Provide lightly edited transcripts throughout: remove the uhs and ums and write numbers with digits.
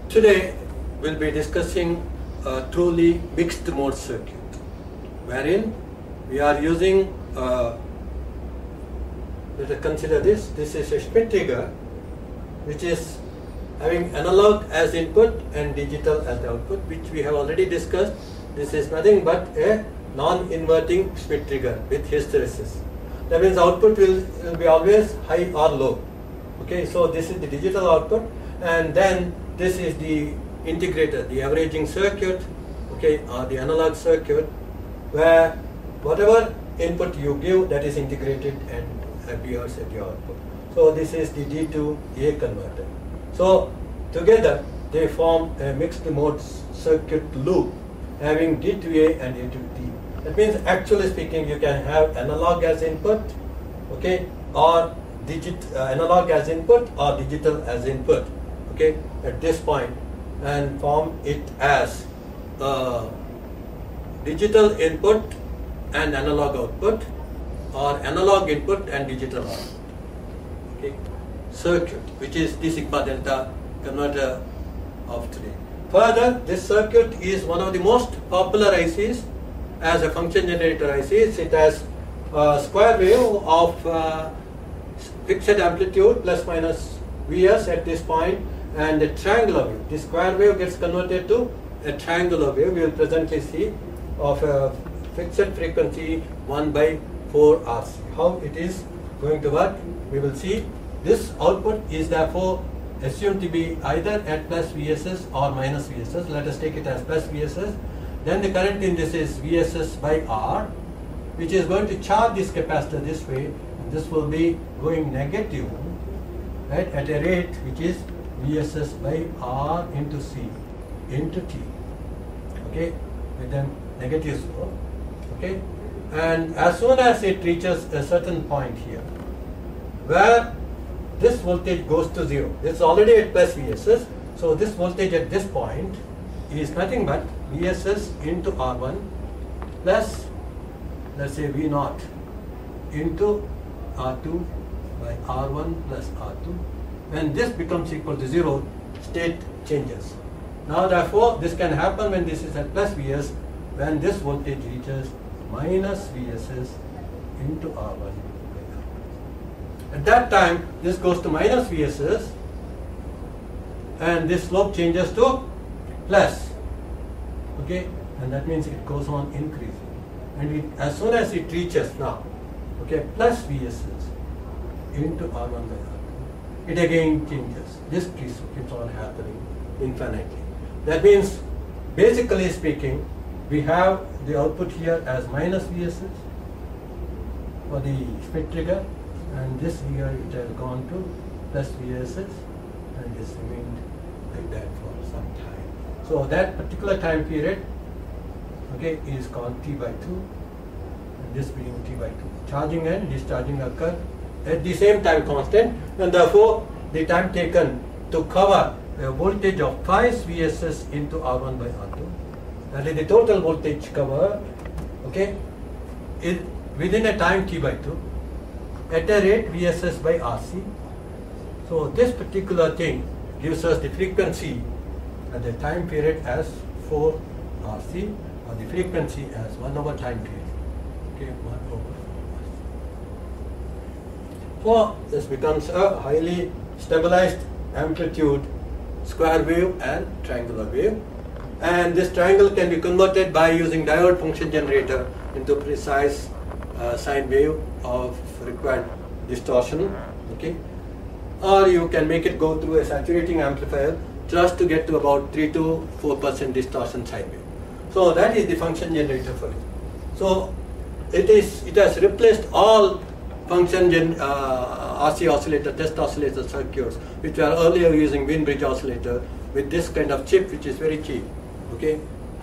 Today we'll be discussing a truly mixed mode circuit, wherein we are using, let us consider this. This is a split trigger which is having analog as input and digital as the output, which we have already discussed. This is nothing but a non-inverting split trigger with hysteresis. That means output will be always high or low. Okay, so this is the digital output, and then this is the integrator, the averaging circuit, okay, or the analog circuit, where whatever input you give, that is integrated and appears at your output. So this is the D to A converter. So together they form a mixed mode circuit loop having D to A and A to D. That means, actually speaking, you can have analog as input, okay, or analog as input or digital as input, okay, at this point, and form it as digital input and analog output, or analog input and digital output, okay, circuit, which is the sigma delta converter of today. Further, this circuit is one of the most popular ICs as a function generator ICs. It has a square wave of fixed amplitude plus minus Vs at this point, and a triangular wave. The square wave gets converted to a triangular wave. We will presently see of a fixed frequency 1 by 4 RC. How it is going to work, we will see. This output is therefore assumed to be either at plus VSS or minus VSS. Let us take it as plus VSS. Then the current in this is VSS by R, which is going to charge this capacitor this way, and this will be going negative, right, at a rate which is VSS by R into C into T, okay, with a negative slope, okay. And as soon as it reaches a certain point here, where this voltage goes to 0, this is already at plus VSS, so this voltage at this point is nothing but VSS into R1 plus, let's say, V0 into R2 by R1 plus R2. When this becomes equal to 0, state changes. Now therefore, this can happen when this is at plus Vs, when this voltage reaches minus VSS into R1. At that time, this goes to minus VSS, and this slope changes to plus, okay, and that means it goes on increasing, and as soon as it reaches now, okay, plus VSS into R1 by R2, it again changes. This keeps on happening infinitely. That means, basically speaking, we have the output here as minus VSS for the split trigger, and this here it has gone to plus VSS, and this remained like that for some time. So that particular time period, okay, is called T by 2, and this being T by 2. Charging and discharging occur at the same time constant, and therefore the time taken to cover a voltage of twice VSS into R1 by R2, that is the total voltage cover, okay, is within a time T by 2 at a rate VSS by RC. So this particular thing gives us the frequency at the time period as 4 RC, or the frequency as 1 over time period, okay, 1 over 4 RC. So this becomes a highly stabilized amplitude square wave and triangular wave, and this triangle can be converted by using diode function generator into precise sine wave of required distortion, okay, or you can make it go through a saturating amplifier just to get to about 3 to 4% distortion sine wave. So that is the function generator for it. So it has replaced all function RC oscillator, test oscillator circuits, which were earlier using Wien bridge oscillator, with this kind of chip, which is very cheap, okay,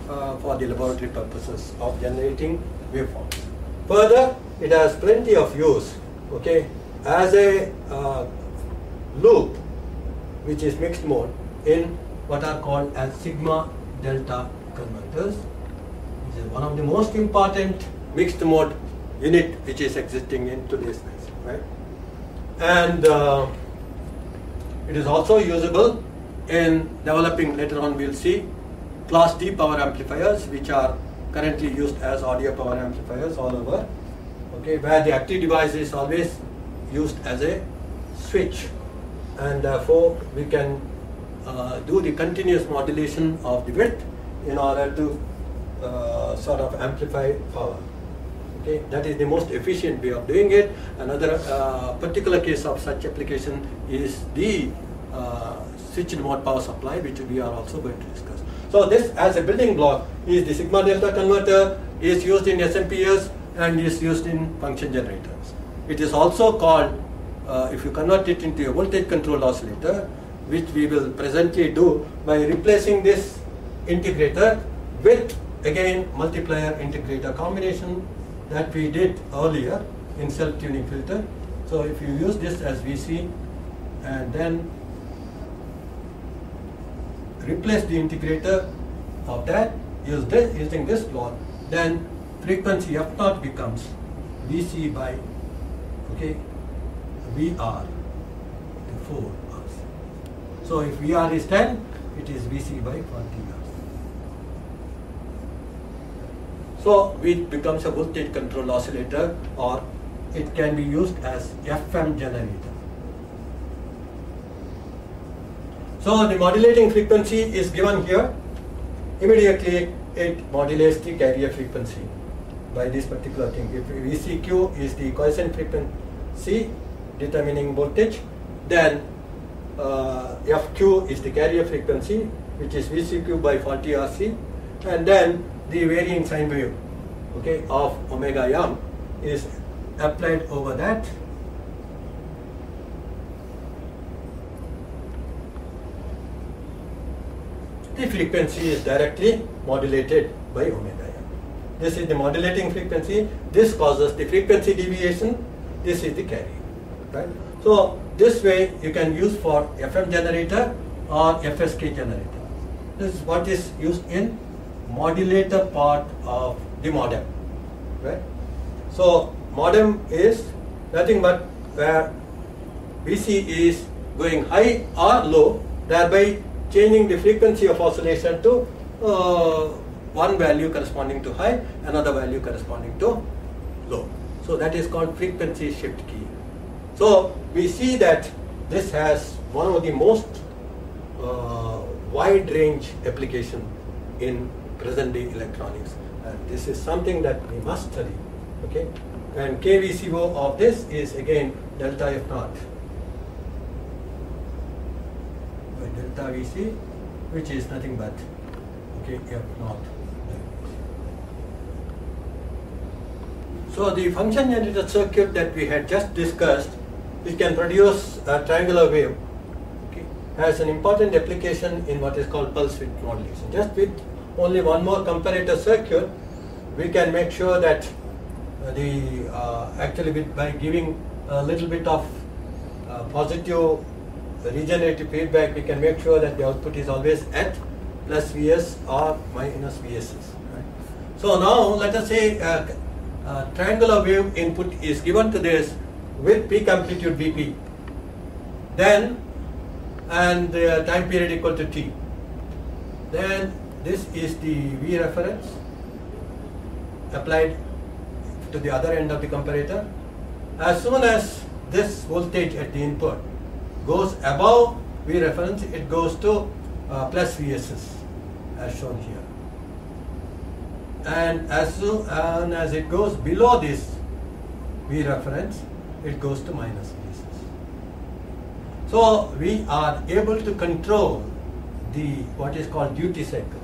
for the laboratory purposes of generating waveforms. Further, it has plenty of use, okay, as a loop, which is mixed mode, in what are called as sigma delta converters, which is one of the most important mixed mode unit which is existing in today's days, right? And it is also usable in developing, later on we'll see, class D power amplifiers, which are currently used as audio power amplifiers all over, okay, where the active device is always used as a switch, and therefore we can do the continuous modulation of the width in order to sort of amplify power. Okay, that is the most efficient way of doing it. Another particular case of such application is the switched mode power supply, which we are also going to discuss. So this, as a building block, is the sigma delta converter, is used in SMPS and is used in function generators. It is also called, if you convert it into a voltage controlled oscillator, which we will presently do by replacing this integrator with, again, multiplier integrator combination that we did earlier in self-tuning filter. So if you use this as VC and then replace the integrator of that, using this plot, then frequency F0 becomes VC by, okay, VR to 4 Hz. So if VR is 10, it is VC by 40 Hz. So it becomes a voltage controlled oscillator, or it can be used as FM generator. So the modulating frequency is given here. Immediately it modulates the carrier frequency by this particular thing. If VCQ is the quiescent frequency determining voltage, then FQ is the carrier frequency, which is VCQ by 40 RC, and then the varying sine wave, okay, of omega m is applied over that. The frequency is directly modulated by omega m. This is the modulating frequency. This causes the frequency deviation. This is the carrier, right? So this way you can use for FM generator or FSK generator. This is what is used in modulator part of the modem, right? So modem is nothing but where VC is going high or low, thereby changing the frequency of oscillation to one value corresponding to high, another value corresponding to low. So that is called frequency shift key. So we see that this has one of the most wide range application in present day electronics, and this is something that we must study, okay? And KVCO of this is again delta F0 by delta VC, which is nothing but, okay, F0. So the function generator circuit that we had just discussed, which can produce a triangular wave, okay, has an important application in what is called pulse width modulation. Just with only one more comparator circuit, we can make sure that actually by giving a little bit of positive regenerative feedback, we can make sure that the output is always at plus Vs or minus Vss. Right? So now let us say a triangular wave input is given to this with peak amplitude Vp, then and the time period equal to t. Then this is the V reference applied to the other end of the comparator. As soon as this voltage at the input goes above V reference, it goes to plus Vss as shown here. And as soon as it goes below this V reference, it goes to minus Vss. So we are able to control the what is called duty cycle.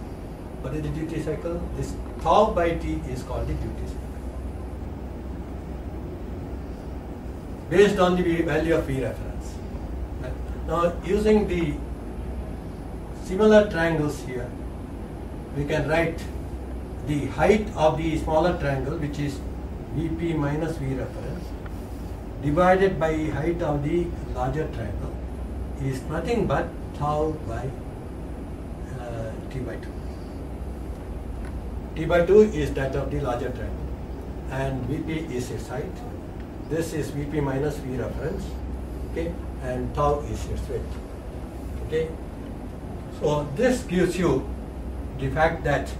What is the duty cycle? This tau by t is called the duty cycle, based on the value of V reference. Right? Now using the similar triangles here, we can write the height of the smaller triangle, which is Vp minus V reference, divided by height of the larger triangle, is nothing but tau by t by 2. T by 2 is that of the larger triangle, and Vp is its height. This is Vp minus V reference, okay, and tau is its width, okay. So this gives you the fact that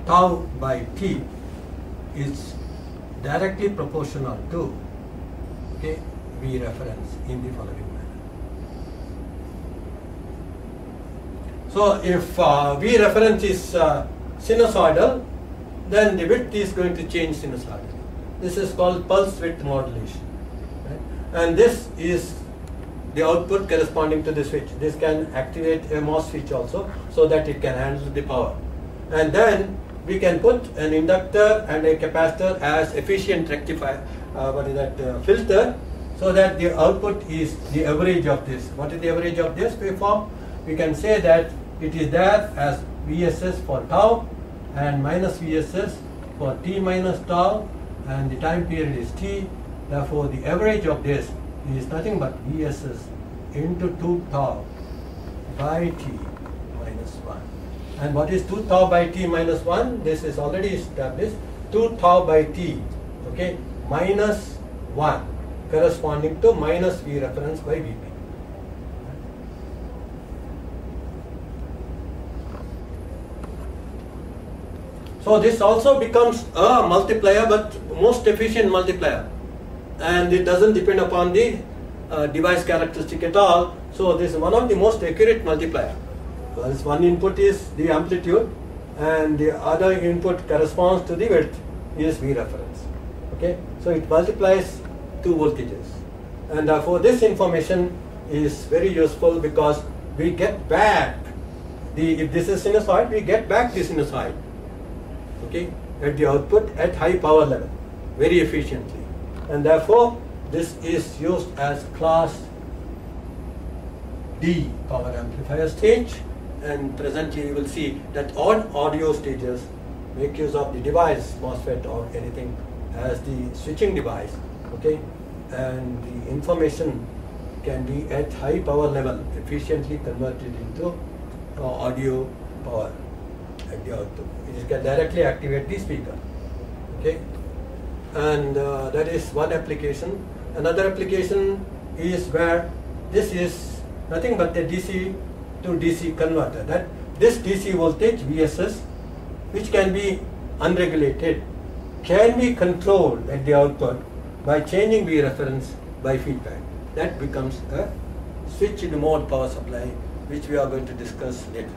tau by T is directly proportional to V reference in the following manner. So if V reference is sinusoidal, then the width is going to change sinusoidally. This is called pulse width modulation. Right? And this is the output corresponding to the switch. This can activate a MOS switch also, so that it can handle the power. And then we can put an inductor and a capacitor as efficient rectifier, filter, so that the output is the average of this. What is the average of this waveform? We can say that it is there as VSS for tau and minus VSS for T minus tau, and the time period is T. Therefore, the average of this is nothing but VSS into 2 tau by T minus 1. And what is 2 tau by T minus 1? This is already established. 2 tau by T, minus 1, corresponding to minus V reference by Vp. So this also becomes a multiplier, but most efficient multiplier, and it doesn't depend upon the device characteristic at all. So this is one of the most accurate multiplier, because one input is the amplitude and the other input corresponds to the width is V reference. So it multiplies two voltages, and therefore this information is very useful, because we get back if this is sinusoid, we get back the sinusoid at the output at high power level very efficiently, and therefore this is used as class D power amplifier stage. And presently you will see that all audio stages make use of the device MOSFET or anything as the switching device, and the information can be at high power level efficiently converted into audio power at the output. It can directly activate the speaker. And that is one application. Another application is where this is nothing but a DC to DC converter. That this DC voltage VSS, which can be unregulated, can be controlled at the output by changing V reference by feedback. That becomes a switched mode power supply, which we are going to discuss later.